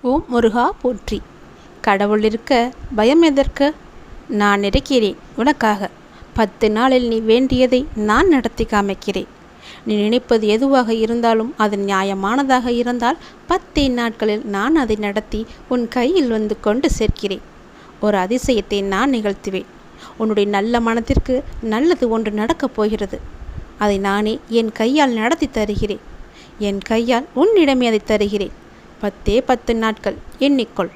ஓம் முருகா போற்றி. கடவுள் இருக்க பயம் எதற்கு? நான் இருக்கிறேன் உனக்காக. 10 நாளில் நீ வேண்டியதை நான் நடத்தி காமிக்கிறேன். நீ நினைப்பது எதுவாக இருந்தாலும் அது நியாயமானதாக இருந்தால் 10 நாட்களில் நான் அதை நடத்தி உன் கையில் வந்து கொண்டு சேர்க்கிறேன். ஒரு அதிசயத்தை நான் நிகழ்த்துவேன். உன்னுடைய நல்ல மனத்திற்கு நல்லது ஒன்று நடக்கப் போகிறது. அதை நானே என் கையால் நடத்தி தருகிறேன். என் கையால் உன்னிடமே அதை தருகிறேன். 10 நாட்கள் எண்ணிக்கொள்.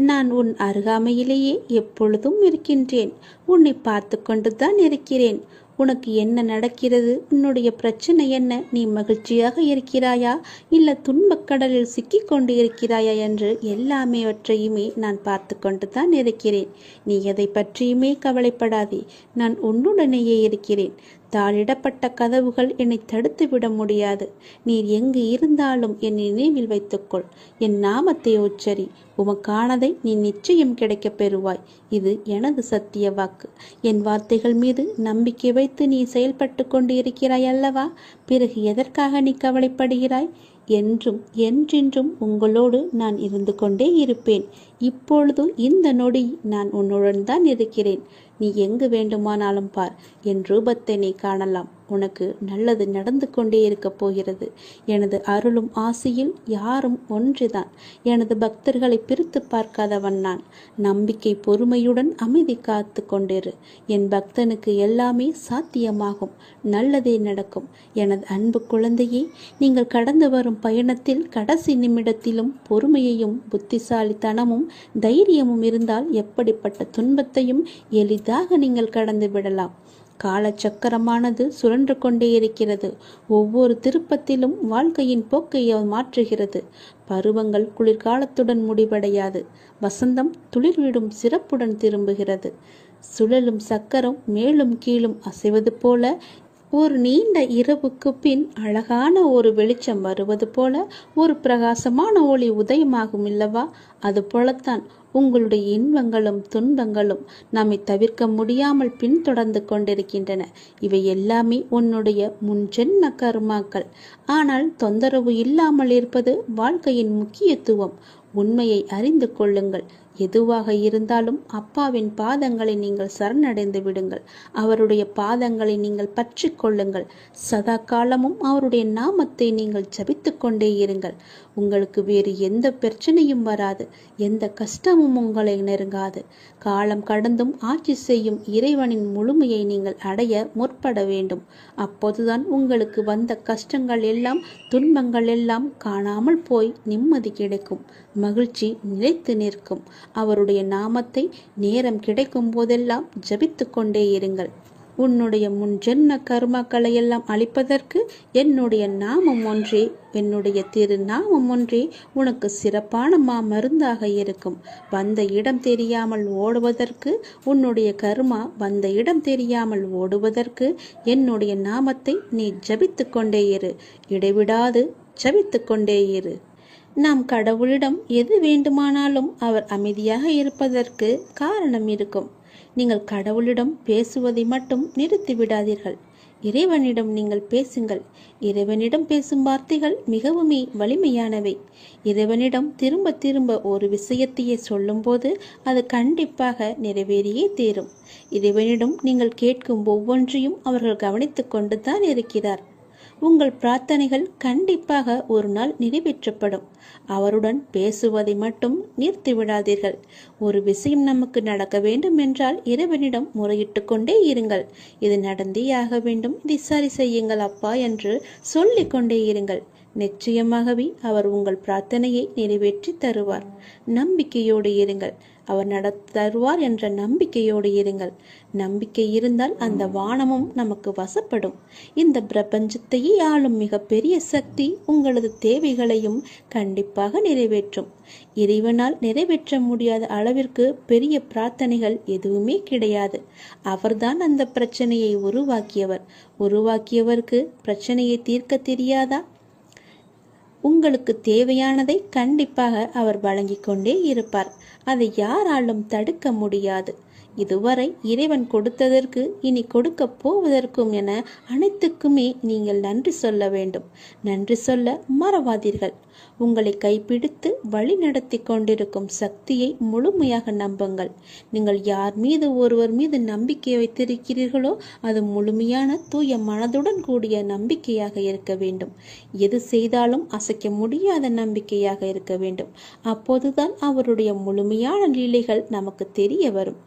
நான் உன் அருகாமையிலேயே எப்பொழுதும் இருக்கின்றேன். உன்னை பார்த்து கொண்டுதான் இருக்கிறேன். உனக்கு என்ன நடக்கிறது? உன்னுடைய பிரச்சனை என்ன? நீ மகிழ்ச்சியாக இருக்கிறாயா இல்லை துன்பக்கடலில் சிக்கிக் கொண்டு இருக்கிறாயா என்று எல்லாமேவற்றையுமே நான் பார்த்து கொண்டு தான் இருக்கிறேன். நீ எதை பற்றியுமே கவலைப்படாதே. நான் உன்னுடனேயே இருக்கிறேன். தாளிடப்பட்ட கதவுகள் என்னை தடுத்து விட முடியாது. நீர் எங்கு இருந்தாலும் என் நினைவில் வைத்துக்கொள். என் நாமத்தை உச்சரி. உமக்கானதை நீ நிச்சயம் கிடைக்கப் பெறுவாய். இது எனது சத்திய வாக்கு. என் வார்த்தைகள் மீது நம்பிக்கை வைத்து நீ செயல்பட்டு கொண்டு இருக்கிறாய் அல்லவா? பிறகு எதற்காக நீ கவலைப்படுகிறாய்? என்றும் என்றென்றும் உங்களோடு நான் இருந்து கொண்டே இருப்பேன். இப்பொழுது இந்த நொடி நான் உன்னுடன் தான் இருக்கிறேன். நீ எங்கு வேண்டுமானாலும் பார். என் ரூபத்தை நீ காணலாம். உனக்கு நல்லது நடந்து கொண்டே இருக்கப் போகிறது. எனது அருளும் ஆசையில் யாரும் ஒன்றுதான். எனது பக்தர்களை பிரித்து பார்க்காதவன் நான். நம்பிக்கை பொறுமையுடன் அமைதி காத்து கொண்டிரு. என் பக்தனுக்கு எல்லாமே சாத்தியமாகும். நல்லதே நடக்கும். எனது அன்பு குழந்தையே, நீங்கள் கடந்து வரும் பயணத்தில் கடைசி நிமிடத்திலும் பொறுமையையும் புத்திசாலித்தனமும் தைரியமும் இருந்தால் எப்படிப்பட்ட துன்பத்தையும் எளிதாக நீங்கள் கடந்து விடலாம். காலச்சக்கரமானது சுழன்று கொண்டே இருக்கிறது. ஒவ்வொரு திருப்பத்திலும் வாழ்க்கையின் போக்கை மாற்றுகிறது. பருவங்கள் குளிர்காலத்துடன் முடிவடையாது. வசந்தம் துளிர்விடும் சிறப்புடன் திரும்புகிறது. சுழலும் சக்கரம் மேலும் கீழும் அசைவது போல ஒரு நீண்ட இரவுக்கு பின் அழகான ஒரு வெளிச்சம் வருவது போல ஒரு பிரகாசமான ஒளி உதயமாகும் இல்லவா? அது போலத்தான் உங்களுடைய இன்பங்களும் துன்பங்களும் நம்மை தவிர்க்க முடியாமல் பின்தொடர்ந்து கொண்டிருக்கின்றன. இவை எல்லாமே உன்னுடைய முன்ஜென்ம கர்மாக்கள். ஆனால் தொந்தரவு இல்லாமல் இருப்பது வாழ்க்கையின் முக்கியத்துவம். உண்மையை அறிந்து கொள்ளுங்கள். எதுவாக இருந்தாலும் அப்பாவின் பாதங்களை நீங்கள் சரணடைந்து விடுங்கள். அவருடைய பாதங்களை நீங்கள் பற்றி கொள்ளுங்கள். சதா காலமும் அவருடைய நாமத்தை நீங்கள் ஜபித்து கொண்டே இருங்கள். உங்களுக்கு வேறு எந்த பிரச்சனையும் வராது. எந்த கஷ்டமும் உங்களை நெருங்காது. காலம் கடந்தும் ஆட்சி செய்யும் இறைவனின் முழுமையை நீங்கள் அடைய முற்பட வேண்டும். அப்போதுதான் உங்களுக்கு வந்த கஷ்டங்கள் எல்லாம் துன்பங்கள் எல்லாம் காணாமல் போய் நிம்மதி கிடைக்கும். மகிழ்ச்சி நிலைத்து நிற்கும். அவருடைய நாமத்தை நேரம் கிடைக்கும் போதெல்லாம் ஜபித்து கொண்டே இருங்கள். உன்னுடைய முன்ஜென்ம கர்மாக்களை எல்லாம் அழிப்பதற்கு என்னுடைய நாமம் ஒன்றே, என்னுடைய திருநாமம் ஒன்றே உனக்கு சிறப்பான மருந்தாக இருக்கும். வந்த இடம் தெரியாமல் ஓடுவதற்கு, உன்னுடைய கர்மா வந்த இடம் தெரியாமல் ஓடுவதற்கு என்னுடைய நாமத்தை நீ ஜபித்து கொண்டே இரு. இடைவிடாது ஜபித்து கொண்டே இரு. நாம் கடவுளிடம் எது வேண்டுமானாலும் அவர் அமைதியாக இருப்பதற்கு காரணம் இருக்கும். நீங்கள் கடவுளிடம் பேசுவதை மட்டும் நிறுத்தி விடாதீர்கள். இறைவனிடம் நீங்கள் பேசுங்கள். இறைவனிடம் பேசும் வார்த்தைகள் மிகவுமே வலிமையானவை. இறைவனிடம் திரும்ப திரும்ப ஒரு விஷயத்தையே சொல்லும்போது அது கண்டிப்பாக நிறைவேறியே தீரும். இறைவனிடம் நீங்கள் கேட்கும் ஒவ்வொன்றையும் அவர்கள் கவனித்து கொண்டு தான் இருக்கிறார். உங்கள் பிரார்த்தனைகள் கண்டிப்பாக ஒரு நாள் நிறைவேற்றப்படும். அவருடன் பேசுவதை மட்டும் நிறுத்திவிடாதீர்கள். ஒரு விஷயம் நமக்கு நடக்க வேண்டும் என்றால் இறைவனிடம் முறையிட்டு கொண்டே இருங்கள். இது நடந்தே ஆக வேண்டும், இதை சரி செய்யுங்கள் அப்பா என்று சொல்லிக் கொண்டே இருங்கள். நிச்சயமாகவே அவர் உங்கள் பிரார்த்தனையை நிறைவேற்றி தருவார். நம்பிக்கையோடு இருங்கள். அவர் தருவார் என்ற நம்பிக்கையோடு இருங்கள். நம்பிக்கை இருந்தால் அந்த வானமும் நமக்கு வசப்படும். இந்த பிரபஞ்சத்தையே ஆளும் மிகப்பெரிய சக்தி உங்களது தேவைகளையும் கண்டிப்பாக நிறைவேற்றும். இறைவனால் நிறைவேற்ற முடியாத அளவிற்கு பெரிய பிரார்த்தனைகள் எதுவுமே கிடையாது. அவர்தான் அந்த பிரச்சனையை உருவாக்கியவர். உருவாக்கியவருக்கு பிரச்சனையை தீர்க்க தெரியாதா? உங்களுக்கு தேவையானதை கண்டிப்பாக அவர் வழங்கிக் கொண்டே இருப்பார். அதை யாராலும் தடுக்க முடியாது. இதுவரை இறைவன் கொடுத்ததற்கு இனி கொடுக்க போவதற்கும் என அனைத்துக்குமே நீங்கள் நன்றி சொல்ல வேண்டும். நன்றி சொல்ல மறவாதீர்கள். உங்களை கைப்பிடித்து வழி நடத்தி கொண்டிருக்கும் சக்தியை முழுமையாக நம்புங்கள். நீங்கள் யார் மீது ஒருவர் மீது நம்பிக்கை வைத்திருக்கிறீர்களோ அது முழுமையான தூய மனதுடன் கூடிய நம்பிக்கையாக இருக்க வேண்டும். எது செய்தாலும் அசைக்க முடியாத நம்பிக்கையாக இருக்க வேண்டும். அப்போதுதான் அவருடைய முழுமையான லீலைகள் நமக்கு தெரிய வரும்.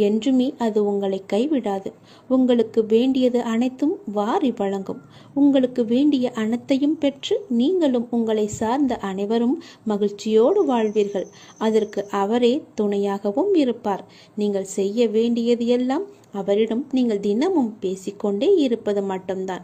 என்றுமே அது உங்களை கைவிடாது. உங்களுக்கு வேண்டியது அனைத்தும் வாரி வழங்கும். உங்களுக்கு வேண்டிய அனைத்தையும் பெற்று நீங்களும் உங்களை சார்ந்த அனைவரும் மகிழ்ச்சியோடு வாழ்வீர்கள். அதற்கு அவரே துணையாகவும் இருப்பார். நீங்கள் செய்ய வேண்டியது எல்லாம் அவரிடம் நீங்கள் தினமும் பேசிக்கொண்டே இருப்பது மட்டும்தான்.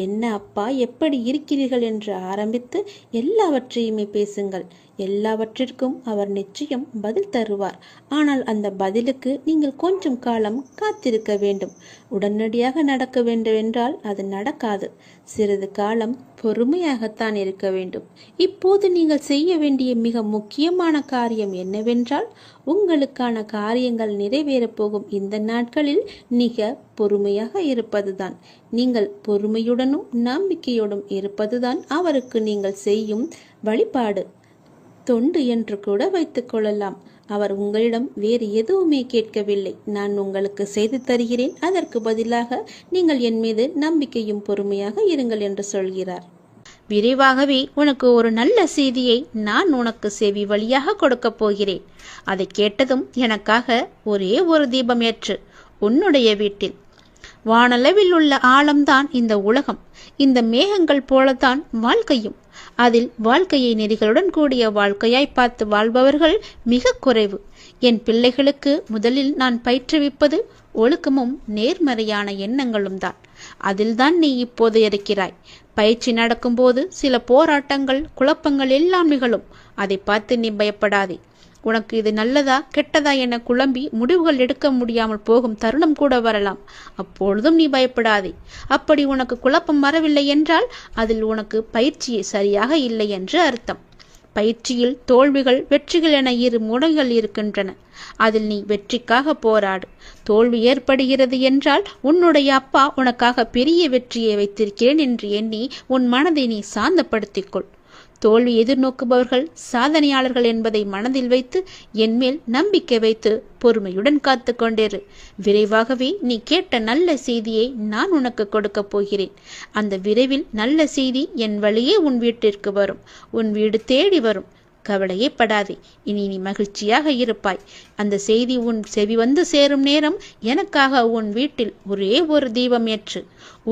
என்ன அப்பா, எப்படி இருக்கிறீர்கள் என்று ஆரம்பித்து எல்லாவற்றையுமே பேசுங்கள். எல்லாவற்றிற்கும் அவர் நிச்சயம் பதில் தருவார். ஆனால் அந்த பதிலுக்கு நீங்கள் கொஞ்சம் காலம் காத்திருக்க வேண்டும். உடனடியாக நடக்க வேண்டும் என்றால் அது நடக்காது. சிறிது காலம் பொறுமையாகத்தான் இருக்க வேண்டும். இப்போது நீங்கள் செய்ய வேண்டிய மிக முக்கியமான காரியம் என்னவென்றால், உங்களுக்கான காரியங்கள் நிறைவேறப் போகும் இந்த நாட்களில் மிக பொறுமையாக இருப்பதுதான். நீங்கள் பொறுமையுடனும் நம்பிக்கையோடும் இருப்பதுதான் அவருக்கு நீங்கள் செய்யும் வழிபாடு, தொண்டு என்று கூட வைத்துக் கொள்ளலாம். அவர் உங்களிடம் வேறு எதுவுமே கேட்கவில்லை. நான் உங்களுக்கு செய்து தருகிறேன், அதற்கு பதிலாக நீங்கள் என் மீது நம்பிக்கையும் பொறுமையாக இருங்கள் என்று சொல்கிறார். விரைவாகவே உனக்கு ஒரு நல்ல செய்தியை நான் உனக்கு செவி வழியாக கொடுக்க போகிறேன். அதை கேட்டதும் எனக்காக ஒரே ஒரு தீபம் ஏற்று உன்னுடைய வீட்டில். வானளவில் உள்ள ஆழம்தான் இந்த உலகம். இந்த மேகங்கள் போலத்தான் வாழ்க்கையும். அதில் வாழ்க்கையை நெறிகளுடன் கூடிய வாழ்க்கையாய் பார்த்து வாழ்பவர்கள் மிக குறைவு. என் பிள்ளைகளுக்கு முதலில் நான் பயிற்றுவிப்பது ஒழுக்கமும் நேர்மறையான எண்ணங்களும் தான். அதில்தான் நீ இப்போது இருக்கிறாய். பயிற்சி நடக்கும்போது சில போராட்டங்கள், குழப்பங்கள் எல்லாம் நிகழும். அதை பார்த்து நீ பயப்படாதே. உனக்கு இது நல்லதா கெட்டதா என குழம்பி முடிவுகள் எடுக்க முடியாமல் போகும் தருணம் கூட வரலாம். அப்பொழுதும் நீ பயப்படாதே. அப்படி உனக்கு குழப்பம் வரவில்லை என்றால் அதில் உனக்கு பயிற்சி சரியாக இல்லை என்று அர்த்தம். பயிற்சியில் தோல்விகள், வெற்றிகள் என இரு முனைகள் இருக்கின்றன. அதில் நீ வெற்றிக்காக போராடு. தோல்வி ஏற்படுகிறது என்றால் உன்னுடைய அப்பா உனக்காக பெரிய வெற்றியை வைத்திருக்கிறேன் என்று எண்ணி உன் மனதை நீ சாந்தப்படுத்திக்கொள். தோல்வி எதிர்நோக்குபவர்கள் சாதனையாளர்கள் என்பதை மனதில் வைத்து என்மேல் நம்பிக்கை வைத்து பொறுமையுடன் காத்து கொண்டிரு. விரைவாகவே நீ கேட்ட நல்ல செய்தியை நான் உனக்கு கொடுக்க போகிறேன். அந்த விரைவில் நல்ல செய்தி என் வழியே உன் வீட்டிற்கு வரும். உன் வீடு தேடி வரும். கவலையே படாதே. இனி நீ மகிழ்ச்சியாக இருப்பாய். அந்த செய்தி உன் செவி வந்து சேரும் நேரம் எனக்காக உன் வீட்டில் ஒரே ஒரு தீபம் ஏற்று.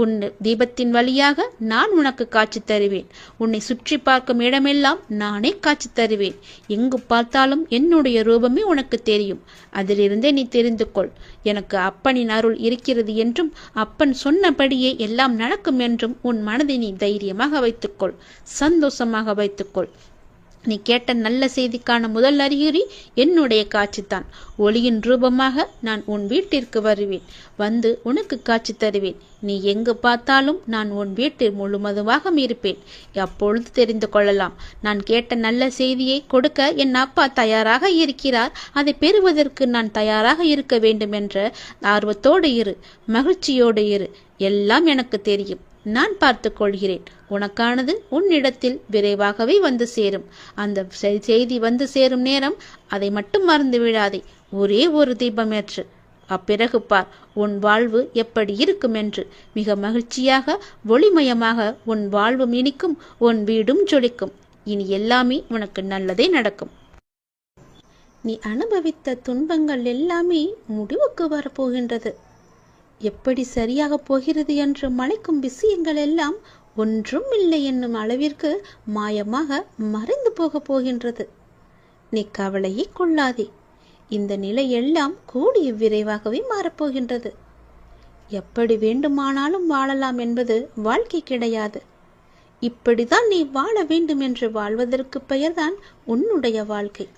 உன் தீபத்தின் வழியாக நான் உனக்கு காட்சி தருவேன். உன்னை சுற்றி பார்க்கும் இடமெல்லாம் நானே காட்சி தருவேன். எங்கு பார்த்தாலும் என்னுடைய ரூபமே உனக்கு தெரியும். அதிலிருந்தே நீ தெரிந்து கொள். எனக்கு அப்பனின் அருள் இருக்கிறது என்றும் அப்பன் சொன்னபடியே எல்லாம் நடக்கும் என்றும் உன் மனதை நீ தைரியமாக வைத்துக்கொள். சந்தோஷமாக வைத்துக்கொள். நீ கேட்ட நல்ல செய்திக்கான முதல் அறிகுறி என்னுடைய காட்சித்தான். ஒளியின் ரூபமாக நான் உன் வீட்டிற்கு வருவேன். வந்து உனக்கு காட்சி தருவேன். நீ எங்கு பார்த்தாலும் நான் உன் வீட்டில் முழுவதுமாக இருப்பேன். அப்பொழுது தெரிந்து கொள்ளலாம். நான் கேட்ட நல்ல செய்தியை கொடுக்க என் அப்பா தயாராக இருக்கிறார். அதை பெறுவதற்கு நான் தயாராக இருக்க வேண்டும் என்ற ஆர்வத்தோடு இரு. மகிழ்ச்சியோடு இரு. எல்லாம் எனக்கு தெரியும். நான் பார்த்து கொள்கிறேன். உனக்கானது உன்னிடத்தில் விரைவாகவே வந்து சேரும். அந்த செய்தி வந்து சேரும் நேரம் அதை மட்டும் மறந்து விடாதே. ஒரே ஒரு தீபம் ஏற்று. அப்பிறகு பார் உன் வாழ்வு எப்படி இருக்கும் என்று. மிக மகிழ்ச்சியாக ஒளிமயமாக உன் வாழ்வும் இனிக்கும், உன் வீடும் ஜொலிக்கும். இனி எல்லாமே உனக்கு நல்லதே நடக்கும். நீ அனுபவித்த துன்பங்கள் எல்லாமே முடிவுக்கு வரப்போகின்றது. எப்படி சரியாக போகிறது என்று மலைக்கும் விஷயங்கள் எல்லாம் ஒன்றும் இல்லை என்னும் அளவிற்கு மாயமாக மறைந்து போக போகின்றது. நீ கவலையே கொள்ளாதே. இந்த நிலை எல்லாம் கூடிய விரைவாகவே மாறப்போகின்றது. எப்படி வேண்டுமானாலும் வாழலாம் என்பது வாழ்க்கை கிடையாது. இப்படிதான் நீ வாழ வேண்டும் என்று வாழ்வதற்கு பெயர்தான் உன்னுடைய வாழ்க்கை.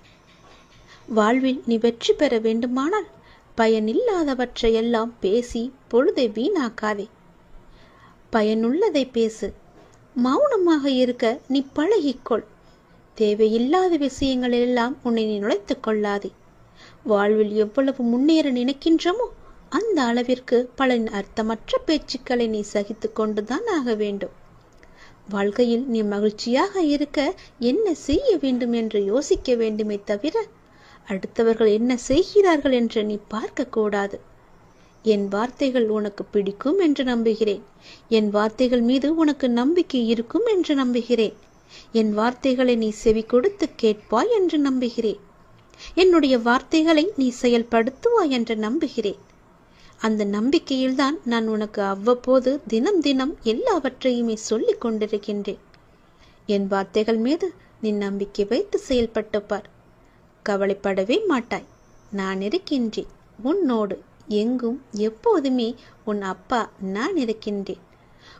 வாழ்வில் நீ வெற்றி பெற வேண்டுமானால் பயனில்லாதவற்றையெல்லாம் பேசி பொழுதை வீணாக்காதே. பயனுள்ளதை பேசு. மௌனமாக இருக்க நீ பழகிக்கொள். தேவையில்லாத விஷயங்களெல்லாம் உன்னை நீ நுழைத்துக் கொள்ளாதே. வாழ்வில் எவ்வளவு முன்னேற நினைக்கின்றோமோ அந்த அளவிற்கு பல அர்த்தமற்ற பேச்சுக்களை நீ சகித்து கொண்டுதான் ஆக வேண்டும். வாழ்க்கையில் நீ மகிழ்ச்சியாக இருக்க என்ன செய்ய வேண்டும் என்று யோசிக்க வேண்டுமே தவிர அடுத்தவர்கள் என்ன செய்கிறார்கள் என்று நீ பார்க்க கூடாது. என் வார்த்தைகள் உனக்கு பிடிக்கும் என்று நம்புகிறேன். என் வார்த்தைகள் மீது உனக்கு நம்பிக்கை இருக்கும் என்று நம்புகிறேன். என் வார்த்தைகளை நீ செவி கொடுத்து கேட்பாய் என்று நம்புகிறேன். என்னுடைய வார்த்தைகளை நீ செயல்படுத்துவாய் என்று நம்புகிறேன். அந்த நம்பிக்கையில்தான் நான் உனக்கு அவ்வப்போது தினம் தினம் எல்லாவற்றையுமே சொல்லிக் கொண்டிருக்கின்றேன். என் வார்த்தைகள் மீது நீ நம்பிக்கை வைத்து செயல்பட்டு பார். கவலைப்படவே மாட்டாய். நான் இருக்கின்றேன் உன்னோடு. எங்கும் எப்போதுமே உன் அப்பா நான் இருக்கின்றேன்.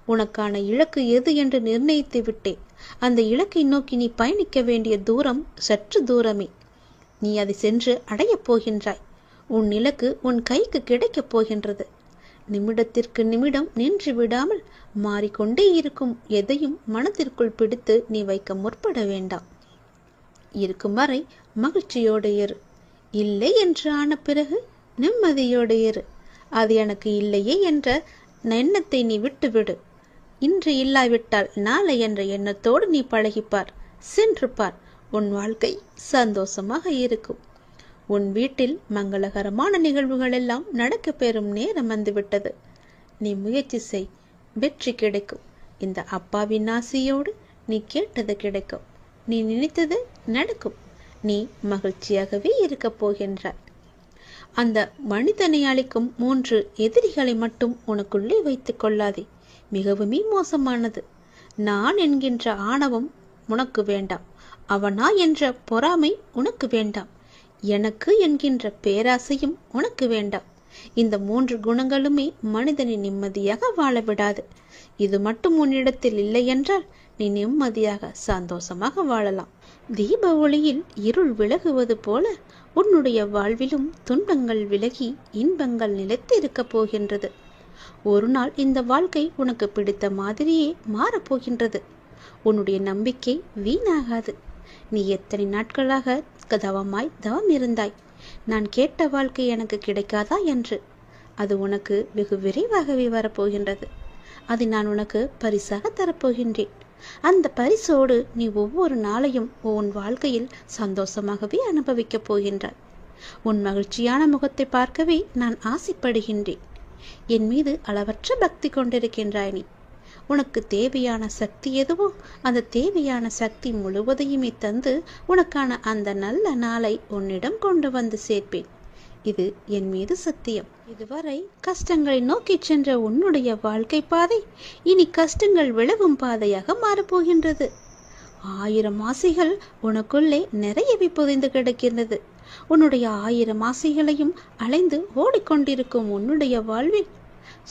உனக்கான இலக்கு எது என்று நிர்ணயித்து விட்டேன். அந்த இலக்கை நோக்கி நீ பயணிக்க வேண்டிய தூரம் சற்று தூரமே. நீ அதை சென்று அடையப் போகின்றாய். உன் இலக்கு உன் கைக்கு கிடைக்கப் போகின்றது. நிமிடத்திற்கு நிமிடம் நின்று விடாமல் மாறிக்கொண்டே இருக்கும் எதையும் மனத்திற்குள் பிடித்து நீ வைக்க முற்பட வேண்டாம். இருக்கும் வரை மகிழ்ச்சியோடு இரு. இல்லை என்று ஆன பிறகு நிம்மதியோடு இரு. அது எனக்கு இல்லையே என்ற எண்ணத்தை நீ விட்டுவிடு. இன்று இல்லாவிட்டால் நாளை என்ற எண்ணத்தோடு நீ பழகிப்பார். சென்று பார். உன் வாழ்க்கை சந்தோஷமாக இருக்கும். உன் வீட்டில் மங்களகரமான நிகழ்வுகள் எல்லாம் நடக்க பெறும் நேரம் வந்துவிட்டது. நீ முயற்சி செய். வெற்றி கிடைக்கும். இந்த அப்பாவின் ஆசையோடு நீ கேட்டது கிடைக்கும். நீ நினைத்தது நடக்கும். நீ மகிழ்ச்சியாகவே இருக்கப் போகின்றாய். அந்த மனிதனை அளிக்கும் 3 எதிரிகளை மட்டும் உனக்குள்ளே வைத்துக் கொள்ளாதே. மிகவுமே மோசமானது. நான் என்கின்ற ஆணவம் உனக்கு வேண்டாம். அவனா என்ற பொறாமை உனக்கு வேண்டாம். எனக்கு என்கின்ற பேராசையும் உனக்கு வேண்டாம். இந்த 3 குணங்களுமே மனிதனை நிம்மதியாக வாழ விடாது. இது மட்டும் உன்னிடத்தில் இல்லை என்றால் நீ நிம்மதியாக சந்தோஷமாக வாழலாம். தீப ஒளியில் இருள் விலகுவது போல உன்னுடைய வாழ்விலும் துன்பங்கள் விலகி இன்பங்கள் நிலைத்து இருக்க போகின்றது. ஒரு நாள் இந்த வாழ்க்கை உனக்கு பிடித்த மாதிரியே மாறப்போகின்றது. உன்னுடைய நம்பிக்கை வீணாகாது. நீ எத்தனை நாட்களாக தவம் இருந்தாய். நான் கேட்ட வாழ்க்கை எனக்கு கிடைக்காதா என்று. அது உனக்கு வெகு விரைவாகவே வரப்போகின்றது. அதை நான் உனக்கு பரிசாக தரப்போகின்றேன். அந்த பரிசோடு நீ ஒவ்வொரு நாளையும் உன் வாழ்க்கையில் சந்தோஷமாகவே அனுபவிக்கப் போகின்றாய். உன் மகிழ்ச்சியான முகத்தை பார்க்கவே நான் ஆசைப்படுகின்றேன். என் மீது அளவற்ற பக்தி கொண்டிருக்கின்றாய் நீ. உனக்கு தேவையான சக்தி எதுவோ அந்த தேவையான சக்தி முழுவதையுமே தந்து உனக்கான அந்த நல்ல நாளை உன்னிடம் கொண்டு வந்து சேர்ப்பேன். இது என் மீது சத்தியம். இதுவரை கஷ்டங்களை நோக்கி சென்ற உன்னுடைய வாழ்க்கை பாதை இனி கஷ்டங்கள் விலகும் பாதையாக மாறப்போகின்றது. 1000 ஆசைகள் உனக்குள்ளே நிறையவே புதைந்து கிடக்கின்றது. உன்னுடைய 1000 ஆசைகளையும் அலைந்து ஓடிக்கொண்டிருக்கும் உன்னுடைய வாழ்வில்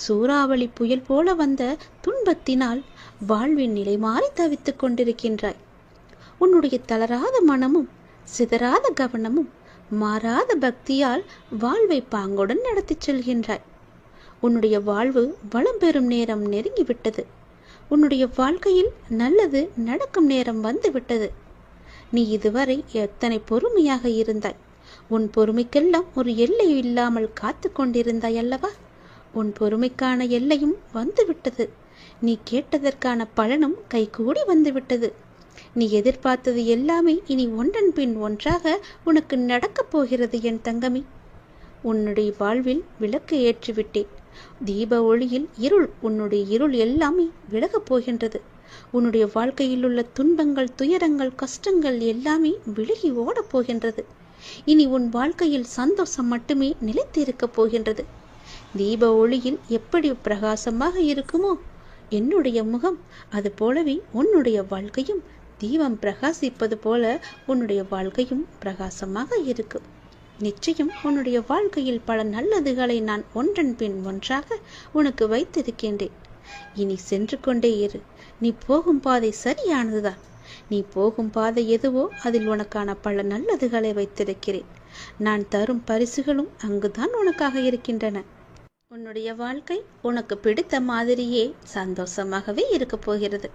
சூறாவளி புயல் போல வந்த துன்பத்தினால் வாழ்வின் நிலை மாறி தவித்துக் கொண்டிருக்கின்றாய். உன்னுடைய தளராத மனமும் சிதறாத கவனமும் மாறாத பக்தியால் வாழ்வை பாங்குடன் நடத்தி செல்கின்றாய். உன்னுடைய வாழ்வு வளம் பெறும் நேரம் நெருங்கிவிட்டது. உன்னுடைய வாழ்க்கையில் நல்லது நடக்கும் நேரம் வந்துவிட்டது. நீ இதுவரை எத்தனை பொறுமையாக இருந்தாய். உன் பொறுமைக்கெல்லாம் ஒரு எல்லை இல்லாமல் காத்து கொண்டிருந்தாய் அல்லவா? உன் பொறுமைக்கான எல்லையும் வந்துவிட்டது. நீ கேட்டதற்கான பலனும் கைகூடி வந்துவிட்டது. நீ எதிர்பார்த்தது எல்லாமே இனி ஒன்றன் பின் ஒன்றாக உனக்கு நடக்கப் போகிறது என் தங்கமே. உன்னுடைய வாழ்வில் விளக்கு ஏற்றிவிட்டேன். தீப ஒளியில் உன்னுடைய இருள் எல்லாமே விலகப் போகின்றது. உன்னுடைய வாழ்க்கையில் உள்ள துன்பங்கள், துயரங்கள், கஷ்டங்கள் எல்லாமே விலகி ஓடப் போகின்றது. இனி உன் வாழ்க்கையில் சந்தோஷம் மட்டுமே நிலைத்து இருக்கப் போகின்றது. தீப ஒளியில் எப்படி பிரகாசமாக இருக்குமோ என்னுடைய முகம், அது போலவே உன்னுடைய வாழ்க்கையும் தீபம் பிரகாசிப்பது போல உன்னுடைய வாழ்க்கையும் பிரகாசமாக இருக்கும். நிச்சயம் உன்னுடைய வாழ்க்கையில் பல நல்லதுகளை நான் ஒன்றன் பின் ஒன்றாக உனக்கு வைத்திருக்கின்றேன். இனி சென்று கொண்டே இரு. நீ போகும் பாதை சரியானதுதான். நீ போகும் பாதை எதுவோ அதில் உனக்கான பல நல்லதுகளை வைத்திருக்கிறேன். நான் தரும் பரிசுகளும் அங்குதான் உனக்காக இருக்கின்றன. உன்னுடைய வாழ்க்கை உனக்கு பிடித்த மாதிரியே சந்தோஷமாகவே இருக்க போகிறது.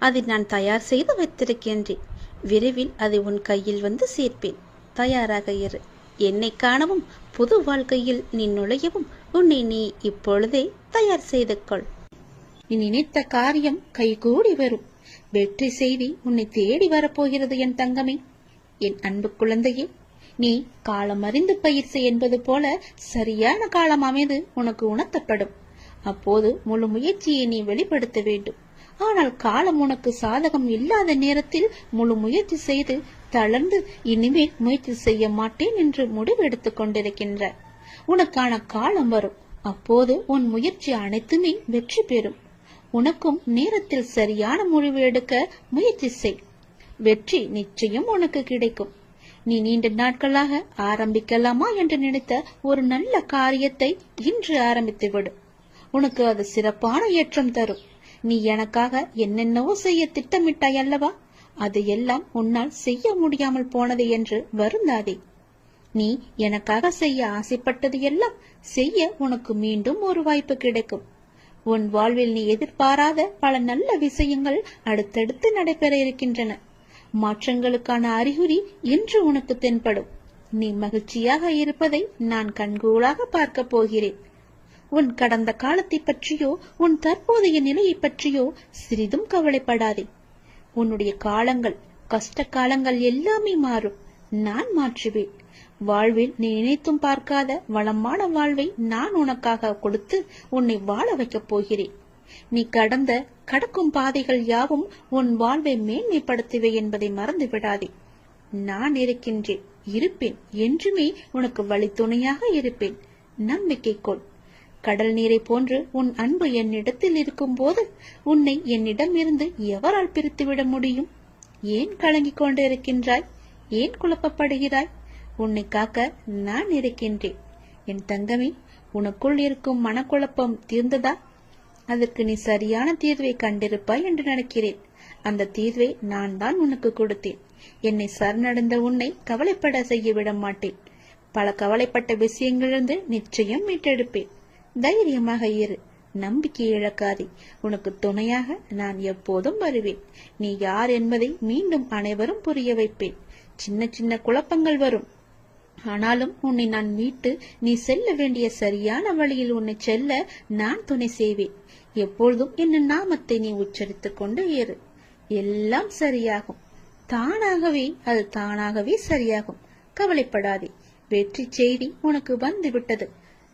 அதை நான் தயார் செய்து வைத்திருக்கின்றேன். விரைவில் அதை உன் கையில் வந்து சேர்ப்பேன். தயாராக இரு. என்னை காணவும் புது வாழ்க்கையில் நீ நுழையவும் உன்னை நீ இப்பொழுதே தயார் செய்து கொள். நீ நினைத்த காரியம் கைகூடி வரும். வெற்றி செய்தி உன்னை தேடி வரப்போகிறது என் தங்கமே. என் அன்பு குழந்தையே, நீ காலம் அறிந்து பயிற்சி என்பது போல சரியான காலம் அமைது உனக்கு உணர்த்தப்படும். அப்போது முழு முயற்சியை நீ வெளிப்படுத்த வேண்டும். ஆனால் காலம் உனக்கு சாதகம் இல்லாத நேரத்தில் முழு முயற்சி செய்து தளர்ந்து இனிமேல் முயற்சி செய்ய மாட்டேன் என்று முடிவெடுத்துக் கொண்டிருக்கின்ற உனக்கான காலம் வரும். அப்போது உன் முயற்சி அனைத்துமே வெற்றி பெறும். உனக்கும் நேரத்தில் சரியான முடிவு எடுக்க முயற்சி செய். வெற்றி நிச்சயம் உனக்கு கிடைக்கும். நீ நீண்ட நாட்களாக ஆரம்பிக்கலாமா என்று நினைத்த ஒரு நல்ல காரியத்தை இன்று ஆரம்பித்து விடு. உனக்கு அது சிறப்பான ஏற்றம் தரும். நீ எனக்காக என்னென்னவோ செய்ய திட்டமிட்டாய் அல்லவா? அதையெல்லாம் உன்னால் செய்ய முடியாமல் போனது என்று வருந்தாதே. நீ எனக்காக செய்ய ஆசைப்பட்டது எல்லாம் செய்ய உனக்கு மீண்டும் ஒரு வாய்ப்பு கிடைக்கும். உன் வாழ்வில் நீ எதிர்பாராத பல நல்ல விஷயங்கள் அடுத்தடுத்து நடைபெற இருக்கின்றன. மாற்றங்களுக்கான அறிகுறி இன்று உனக்கு தென்படும். நீ மகிழ்ச்சியாக இருப்பதை நான் கண்கூடாக பார்க்க போகிறேன். உன் கடந்த காலத்தை பற்றியோ உன் தற்போதைய நிலையை பற்றியோ சிறிதும் கவலைப்படாதே. உன்னுடைய காலங்கள், கஷ்ட காலங்கள் எல்லாமே மாறும். நான் மாற்றுவேன். வாழ்வில் நீ நினைத்தும் பார்க்காத வளமான வாழ்வை நான் உனக்காக கொடுத்து உன்னை வாழ வைக்கப் போகிறேன். நீ கடக்கும் பாதைகள் யாவும் உன் வாழ்வை மேன்மைப்படுத்துவே என்பதை மறந்து விடாதே. நான் இருக்கின்றேன், இருப்பேன், என்றுமே உனக்கு வழித்துணையாக இருப்பேன். நம்பிக்கை கொள். கடல் நீரை போன்று உன் அன்பு என்னிடத்தில் இருக்கும் போது உன்னை என்னிடமிருந்து எவரால் பிரித்துவிட முடியும்? ஏன் கலங்கிக் கொண்டிருக்கின்றாய்? ஏன் குழப்பப்படுகிறாய்? உன்னை காக்க நான் இருக்கின்றேன். என் தங்கமே, உனக்குள் இருக்கும் மனக்குழப்பம் தீர்ந்ததா? அதற்கு நீ சரியான தீர்வை கண்டிருப்பாய் என்று நினைக்கிறேன். அந்த தீர்வை நான் தான் உனக்கு கொடுத்தேன். என்னை சரணடைந்த உன்னை கவலைப்பட செய்ய விட மாட்டேன். பல கவலைப்பட்ட விஷயங்களிலிருந்து நிச்சயம் மீட்டெடுப்பேன். தைரியமாக இரு, நம்பிக்கை இழக்காதே. உனக்கு துணையாக நான் எப்போதும் வருவேன். நீ யார் என்பதை மீண்டும் அனைவரும் புரிய வைப்பேன். சின்ன சின்ன குழப்பங்கள் வரும், ஆனாலும் உன்னை நான் மீட்டு நீ செல்ல வேண்டிய சரியான வழியில் உன்னை செல்ல நான் துணை செய்வேன். எப்பொழுதும் என் நாமத்தை நீ உச்சரித்துக் கொண்டு ஏறு. எல்லாம் சரியாகும். அது தானாகவே சரியாகும். கவலைப்படாதே. வெற்றி செய்தி உனக்கு வந்து விட்டது.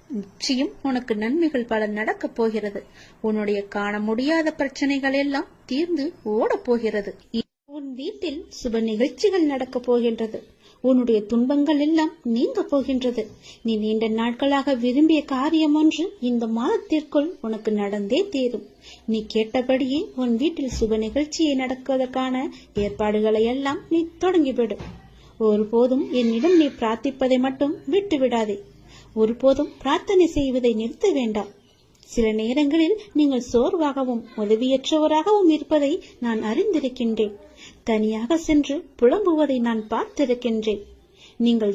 நிச்சயம் உனக்கு நன்மைகள் பல நடக்கப் போகிறது. உன்னுடைய காண முடியாத பிரச்சனைகள் எல்லாம் தீர்ந்து ஓடப் போகிறது. உன் வீட்டில் சுப நிகழ்ச்சிகள் நடக்கப் போகின்றது. உன்னுடைய துன்பங்கள் எல்லாம் நீங்க போகின்றது. நீ நீண்ட நாட்களாக விரும்பிய காரியம் ஒன்று இந்த மாதத்திற்குள் உனக்கு நடந்தே தீரும். நீ கேட்டபடியே உன் வீட்டில் சுப நிகழ்ச்சியை நடக்குவதற்கான ஏற்பாடுகளை எல்லாம் நீ தொடங்கிவிடு. ஒருபோதும் என்னிடம் நீ பிரார்த்திப்பதை மட்டும் விட்டு விடாதே. ஒருபோதும் பிரார்த்தனை செய்வதை நிறுத்த வேண்டாம். சில நேரங்களில் நீங்கள் சோர்வாகவும் உதவியற்றவராகவும் இருப்பதை நான் அறிந்திருக்கின்றேன். தனியாக சென்று புலம்புவதை நான் பார்த்திருக்கின்றேன். நீங்கள்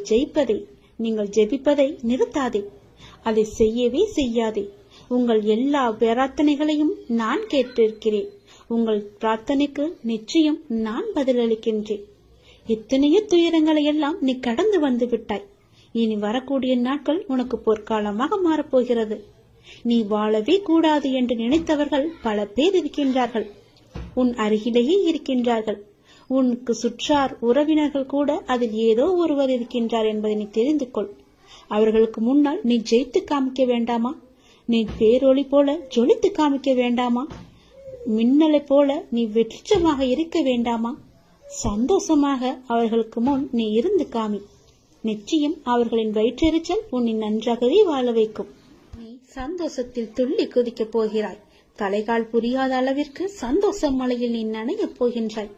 ஜெபிப்பதை நிறுத்தாதே. அதை செய்யவே செய்யாதே. உங்கள் எல்லா பிரார்த்தனைகளையும் நான் கேட்டிருக்கிறேன். உங்கள் பிரார்த்தனைக்கு நிச்சயம் நான் பதிலளிக்கின்றேன். எத்தனையோ துயரங்களை எல்லாம் நீ கடந்து வந்து விட்டாய். இனி வரக்கூடிய நாட்கள் உனக்கு பொற்காலமாக மாறப்போகிறது. நீ வாழவே கூடாது என்று நினைத்தவர்கள் பல பேர் இருக்கின்றார்கள். உன் அருகிலேயே இருக்கின்றார்கள். உனக்கு சுற்றார் உறவினர்கள் கூட அதில் ஏதோ ஒருவர் இருக்கின்றார் என்பதை நீ தெரிந்து கொள். அவர்களுக்கு முன்னால் நீ ஜெயித்து காமிக்க வேண்டாமா? நீ பேரொளி போல ஜொலித்து காமிக்க வேண்டாமா? மின்னலை போல நீ வெற்றிடமாக இருக்க வேண்டாமா? சந்தோஷமாக அவர்களுக்கு முன் நீ இருந்து காமி. நிச்சயம் அவர்களின் வயிற்றெரிச்சல் உன்னை நன்றாகவே வாழ வைக்கும். நீ சந்தோஷத்தில் துள்ளி குதிக்கப் போகிறாய். தலைகால் புரியாத அளவிற்கு சந்தோஷ மலையில் நீ நனையப் போகின்றாய்.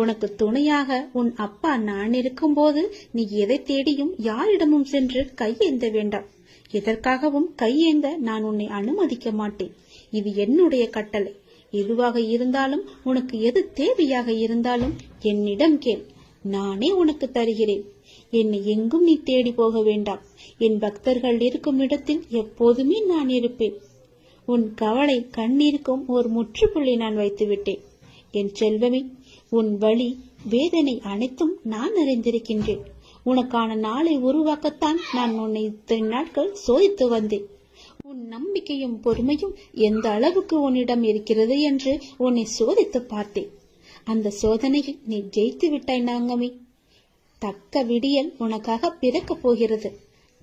உனக்கு துணையாக உன் அப்பா நான் இருக்கும் போது நீ எதை தேடியும் யாரிடமும் சென்று கையேந்த வேண்டாம். எதற்காகவும் கையேந்த நான் உன்னை அனுமதிக்க மாட்டேன். இது என்னுடைய கட்டளை. எதுவாக இருந்தாலும் உனக்கு எது தேவையாக இருந்தாலும் என்னிடம் கேள். நானே உனக்கு தருகிறேன். என்னை எங்கும் நீ தேடி போக வேண்டாம். என் பக்தர்கள் இருக்கும் இடத்தில் எப்போதுமே நான் இருப்பேன். உன் கவலை கண்ணீருக்கும் ஒரு முற்றுப்புள்ளி நான் வைத்து விட்டேன். என் செல்வமே, உன் வலி வேதனை அனைத்தும் நான் அறிந்திருக்கின்றேன். உனக்கான நாளை உருவாக்கத்தான் நான் உன்னை இத்தனை நாட்கள் சோதித்து வந்தேன். உன் நம்பிக்கையும் பொறுமையும் எந்த அளவுக்கு உன்னிடம் இருக்கிறது என்று உன்னை சோதித்து பார்த்தேன். அந்த சோதனையில் நீ ஜெயித்து விட்டாய் நாங்கமே. தக்க விடியல் உனக்காக பிறக்கப் போகிறது.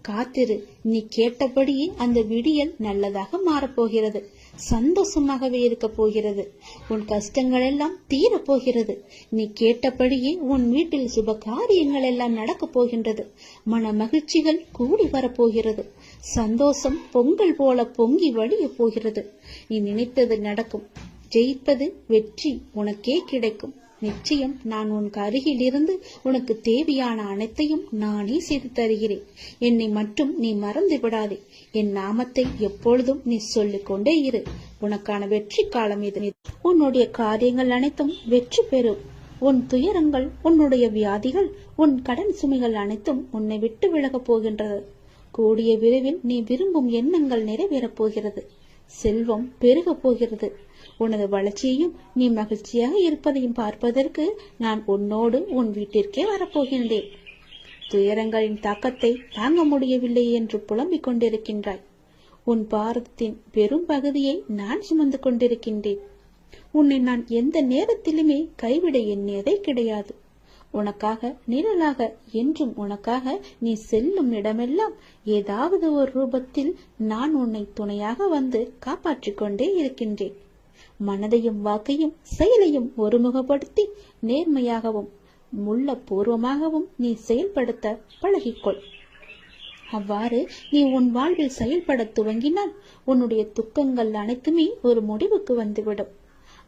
காத்திரு. நீ கேட்டபடியே அந்த விடியல் நல்லதாக மாறப்போகிறது. சந்தோஷமாகவே இருக்க போகிறது. உன் கஷ்டங்கள் எல்லாம் தீரப் போகிறது. நீ கேட்டபடியே உன் வீட்டில் சுப காரியங்கள் எல்லாம் நடக்கப் போகின்றது. மன மகிழ்ச்சிகள் கூடி வரப்போகிறது. சந்தோஷம் பொங்கல் போல பொங்கி வழிய போகிறது. நீ நினைத்தது நடக்கும். ஜெயிப்பது வெற்றி உனக்கே கிடைக்கும். நிச்சயம் நான் உனக்கு அருகில் இருந்து உனக்கு தேவையான அனைத்தையும் நானே செய்து தருகிறேன். என்னை மட்டும் நீ மறந்து விடாதே. என் நாமத்தை எப்பொழுதும் நீ சொல்லிக் கொண்டே இரு. உனக்கான வெற்றி காலம் இது. உன்னுடைய காரியங்கள் அனைத்தும் வெற்றி பெறும். உன் துயரங்கள், உன்னுடைய வியாதிகள், உன் கடன் சுமைகள் அனைத்தும் உன்னை விட்டு விலகப் போகின்றது. கூடிய விரைவில் நீ விரும்பும் எண்ணங்கள் நிறைவேறப் போகிறது. செல்வம் பெருகப் போகிறது. உனது வளர்ச்சியையும் நீ மகிழ்ச்சியாக இருப்பதையும் பார்ப்பதற்கு நான் உன்னோடு உன் வீட்டிற்கே வரப்போகின்றேன். துயரங்களின் தாக்கத்தை தாங்க முடியவில்லை என்று புலம்பிக் கொண்டிருக்கின்றாய். உன் பாரதத்தின் பெரும் பகுதியை நான் சுமந்து கொண்டிருக்கின்றேன். உன்னை நான் எந்த நேரத்திலுமே கைவிட எண்ணியதே கிடையாது. உனக்காக நிழலாக என்றும் உனக்காக நீ செல்லும் இடமெல்லாம் ஏதாவது ஒரு ரூபத்தில் நான் உன்னை துணையாக வந்து காப்பாற்றிக் கொண்டே இருக்கின்றேன். மனதையும் வாக்கையும் செயலையும் ஒருமுகப்படுத்தி நேர்மையாகவும் முள்ள பூர்வமாகவும் நீ செயல்படுத்த பழகிக்கொள். அவ்வாறு நீ உன் வாழ்வில் செயல்பட துவங்கினால் உன்னுடைய துக்கங்கள் அனைத்துமே ஒரு முடிவுக்கு வந்துவிடும்.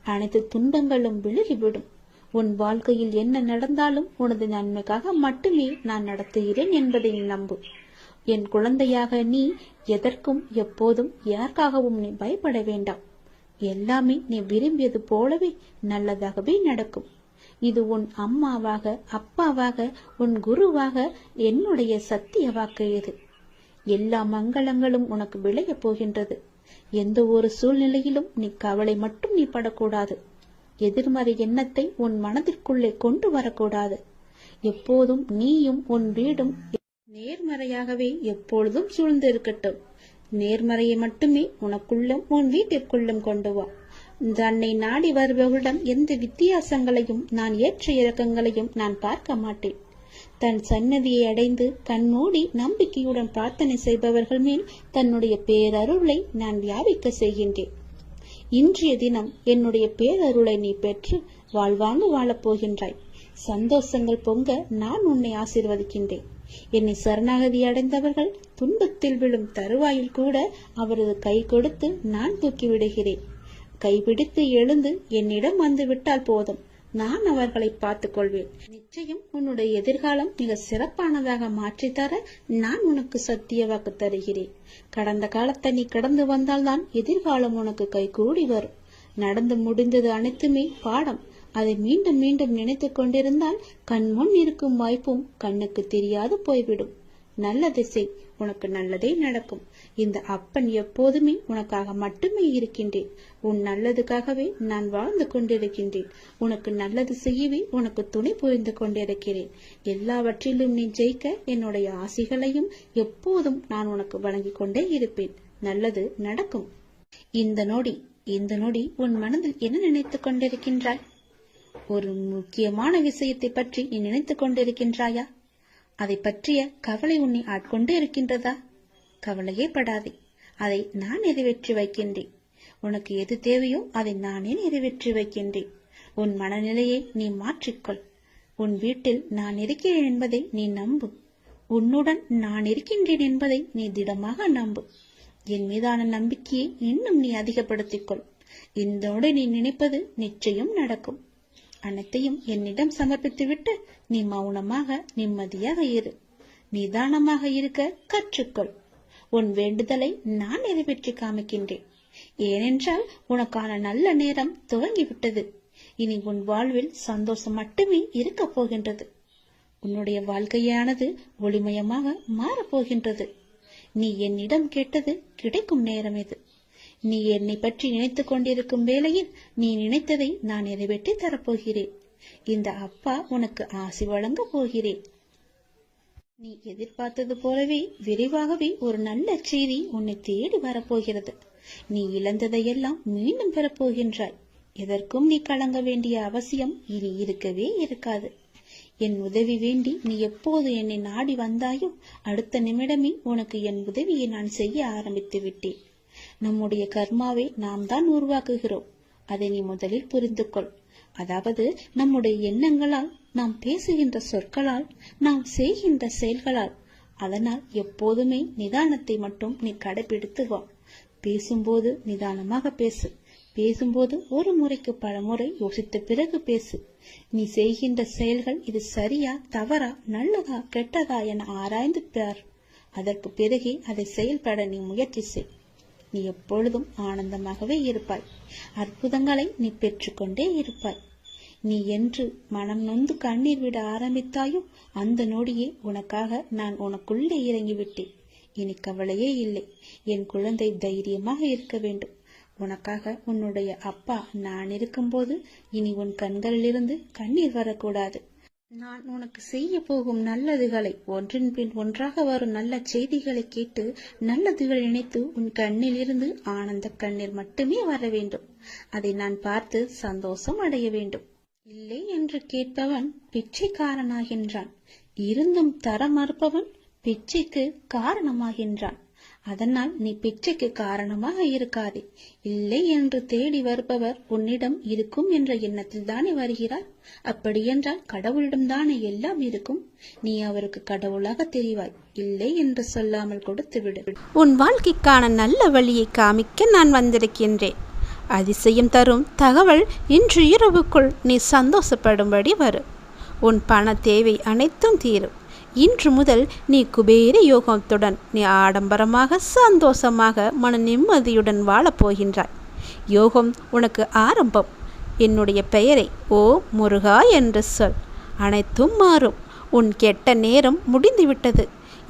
அனைத்து துன்பங்களும் விலகிவிடும். உன் வாழ்க்கையில் என்ன நடந்தாலும் உனது நன்மைக்காக மட்டுமே நான் நடத்துகிறேன் என்பதை நம்பு. என் குழந்தையாக நீ எதற்கும் எப்போதும் யாருக்காகவும் நீ பயப்பட வேண்டாம். எல்லாமே நீ விரும்பியது போலவே நல்லதாகவே நடக்கும். இது உன் அம்மாவாக, அப்பாவாக, உன் குருவாக என்னுடைய சத்திய வாக்கு. இது எல்லா மங்களங்களும் உனக்கு விளைய போகின்றது. எந்த ஒரு சூழ்நிலையிலும் நீ கவலை மட்டும் நீ படக்கூடாது. எதிர்மறை எண்ணத்தை உன் மனதிற்குள்ளே கொண்டு வரக்கூடாது. எப்போதும் நீயும் உன் வீடும் நேர்மறையாகவே எப்பொழுதும் சூழ்ந்து இருக்கட்டும். நேர்மறையை மட்டுமே உனக்குள்ளும் உன் வீட்டிற்குள்ளும் கொண்டு வா. தன்னை நாடி வருபவரிடம் எந்த வித்தியாசங்களையும் நான் ஏற்ற இறக்கங்களையும் நான் பார்க்க மாட்டேன். தன் சன்னதியை அடைந்து கண்மூடி நம்பிக்கையுடன் பிரார்த்தனை செய்பவர்கள் மேல் தன்னுடைய பேரருளை நான் வியாபிக்க செய்கின்றேன். இன்றைய தினம் என்னுடைய பேரருளை நீ பெற்று வாழ்வாங்கு வாழப் போகின்றாய். சந்தோஷங்கள் பொங்க நான் உன்னை ஆசீர்வதிக்கின்றேன். என்னை சரணாகதி அடைந்தவர்கள் துன்பத்தில் விழும் தருவாயில் கூட அவரது கை கொடுத்து நான் தூக்கி விடுகிறேன். கைபிடித்து எழுந்து என்னிடம் வந்து விட்டால் போதும், நான் அவர்களை பார்த்துக் கொள்வேன். நிச்சயம் உன்னுடைய எதிர்காலம் மிக சிறப்பானதாக மாற்றித்தர நான் உனக்கு சத்திய வாக்கு தருகிறேன். கடந்த காலத்தை நீ கடந்து வந்தால்தான் எதிர்காலம் உனக்கு கை கூடி வரும். நடந்து முடிந்தது அனைத்துமே பாடம். அதை மீண்டும் மீண்டும் நினைத்து கொண்டிருந்தால் கண்முன் இருக்கும் வாய்ப்பும் கண்ணுக்கு தெரியாது போய்விடும். நல்ல திசை, உனக்கு நல்லதே நடக்கும். இந்த அப்பன் எப்போதுமே உனக்காக மட்டுமே இருக்கின்றேன். உன் நல்லதுக்காகவே நான் வாழ்ந்து கொண்டிருக்கின்றேன். உனக்கு நல்லது செய்யவே உனக்கு துணை புரிந்து கொண்டிருக்கிறேன். எல்லாவற்றிலும் நீ ஜெயிக்க என்னுடைய ஆசைகளையும் எப்போதும் நான் உனக்கு வழங்கிக் கொண்டே இருப்பேன். நல்லது நடக்கும். இந்த நொடி உன் மனதில் என்ன நினைத்துக் கொண்டிருக்கின்றாய்? ஒரு முக்கியமான விஷயத்தை பற்றி நீ நினைத்துக் கொண்டிருக்கின்றாயா? அதை பற்றிய கவலை உன்னை ஆட்கொண்டு இருக்கின்றதா? கவலையே படாதே, அதை நான் நிறைவேற்றி வைக்கின்றேன். உனக்கு எது தேவையோ அதை நானே நிறைவேற்றி வைக்கின்றேன். உன் மனநிலையை நீ மாற்றிக்கொள். உன் வீட்டில் நான் இருக்கிறேன் என்பதை நீ நம்பு. உன்னுடன் நான் இருக்கின்றேன் என்பதை நீ திடமாக நம்பு. என் மீதான நம்பிக்கையை இன்னும் நீ அதிகப்படுத்திக்கொள். இதோடு நீ நினைப்பது நிச்சயம் நடக்கும். அனைத்தையும் என்னிடம் சமர்ப்பித்துவிட்டு நீ மௌனமாக நிம்மதியாக இரு. நிதானமாக இருக்க கற்றுக்கொள். உன் வேண்டுதலை நான் நிறைவேற்றி காமிக்கின்றேன். ஏனென்றால் உனக்கான நல்ல நேரம் துவங்கிவிட்டது. இனி உன் வாழ்வில் சந்தோஷம் மட்டுமே இருக்க போகின்றது. உன்னுடைய வாழ்க்கையானது ஒளிமயமாக மாறப்போகின்றது. நீ என்னிடம் கேட்டது கிடைக்கும் நேரம் இது. நீ என்னை பற்றி நினைத்துக் கொண்டிருக்கும் வேளையில் நீ நினைத்ததை நான் நிறைவேற்றி தரப்போகிறேன். இந்த அப்பா உனக்கு ஆசி வழங்க போகிறேன். நீ எதிர்பார்த்தது போலவே விரைவாகவே ஒரு நல்ல செய்தி உன்னை தேடி வரப்போகிறது. நீ இழந்ததையெல்லாம் மீண்டும் பெறப்போகின்றாய். எதற்கும் நீ கலங்க வேண்டிய அவசியம் இனி இருக்கவே இருக்காது. என் உதவி வேண்டி நீ எப்போது என்னை நாடி வந்தாயோ அடுத்த நிமிடமே உனக்கு என் உதவியை நான் செய்ய ஆரம்பித்து விட்டேன். நம்முடைய கர்மாவை நாம் தான் உருவாக்குகிறோம். அதை நீ முதலில் புரிந்து கொள். அதாவது நம்முடைய எண்ணங்களால், நாம் பேசுகின்ற சொற்களால், நாம் செய்கின்ற செயல்களால். அதனால் எப்போதுமே நிதானத்தை மட்டும் நீ கடைபிடித்து வா. பேசும்போது நிதானமாக பேசு. பேசும்போது ஒரு முறைக்கு பல முறை யோசித்த பிறகு பேசு. நீ செய்கின்ற செயல்கள் இது சரியா, தவறா, நல்லதா, கெட்டதா என ஆராய்ந்து பார். அதற்கு பிறகே அதை செயல்பட நீ முயற்சி செய். நீ எப்பொழுதும் ஆனந்தமாகவே இருப்பாய். அற்புதங்களை நீ பெற்றுக்கொண்டே இருப்பாய். நீ என்று மனம் நொந்து கண்ணீர் விட ஆரம்பித்தாயோ அந்த நொடியே உனக்காக நான் உனக்குள்ளே இறங்கிவிட்டேன். இனி கவலையே இல்லை. என் குழந்தை தைரியமாக இருக்க வேண்டும். உனக்காக உன்னுடைய அப்பா நான் இருக்கும்போது இனி உன் கண்களிலிருந்து கண்ணீர் வரக்கூடாது. நான் உனக்கு செய்ய போகும் நல்லதுகளை, ஒன்றின் பின் ஒன்றாக வரும் நல்ல செய்திகளை கேட்டு நல்லதுகள் நினைத்து உன் கண்ணில் இருந்து ஆனந்த கண்ணீர் மட்டுமே வர வேண்டும். அதை நான் பார்த்து சந்தோஷம் அடைய வேண்டும். இல்லை என்று கேட்பவன் பிச்சைக்காரனாகின்றான். இருந்தும் தர மறுப்பவன் பிச்சைக்கு காரணமாகின்றான். அதனால் நீ பிச்சைக்கு காரணமாக இருக்காதே. இல்லை என்று தேடி வருபவர் உன்னிடம் இருக்கும் என்ற எண்ணத்தில் தானே வருகிறார். அப்படியென்றால் கடவுளிடம் தானே எல்லாம் இருக்கும். நீ அவருக்கு கடவுளாக தெரிவாய். இல்லை என்று சொல்லாமல் கொடுத்து விடு. உன் வாழ்க்கைக்கான நல்ல வழியை காமிக்க நான் வந்திருக்கின்றேன். அதிசயம் தரும் தகவல் இன்று இரவுக்குள் நீ சந்தோஷப்படும்படி வரும். உன் பண தேவை அனைத்தும் தீரும். இன்று முதல் நீ குபேர யோகத்துடன் நீ ஆடம்பரமாக, சந்தோஷமாக, மன நிம்மதியுடன் வாழப்போகின்றாய். யோகம் உனக்கு ஆரம்பம். என்னுடைய பெயரை ஓ முருகா என்று சொல். அனைத்தும் மாறும். உன் கெட்ட நேரம் முடிந்துவிட்டது.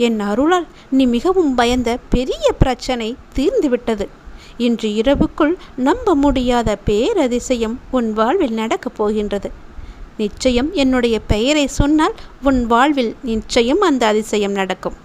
என் அருளால் நீ மிகவும் பயந்த பெரிய பிரச்சனை தீர்ந்துவிட்டது. இன்று இரவுக்குள் நம்ப முடியாத பேரதிசயம் உன் வாழ்வில் நடக்கப் போகின்றது. நிச்சயம் என்னுடைய பெயரை சொன்னால் உன் வாழ்வில் நிச்சயம் அந்த அதிசயம் நடக்கும்.